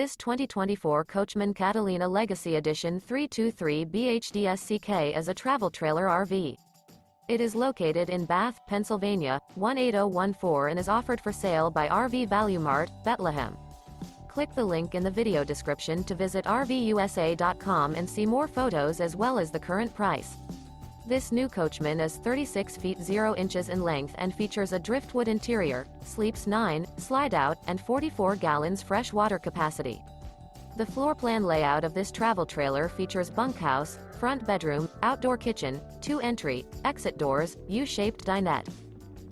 This 2024 Coachmen Catalina Legacy Edition 323 BHDSCK is a travel trailer RV. It is located in Bath, Pennsylvania, 18014 and is offered for sale by RV Value Mart, Behtlehem. Click the link in the video description to visit RVUSA.com and see more photos as well as the current price. This new Coachmen is 36 feet 0 inches in length and features a driftwood interior, sleeps 9, Slideout, and 44 gallons fresh water capacity. The floor plan layout of this travel trailer features bunkhouse, front bedroom, outdoor kitchen, 2 entry, exit doors, U-shaped dinette.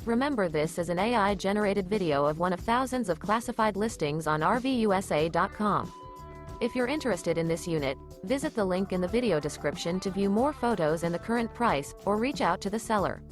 Remember, this is an AI-generated video of one of thousands of classified listings on RVUSA.com. If you're interested in this unit, visit the link in the video description to view more photos and the current price, or reach out to the seller.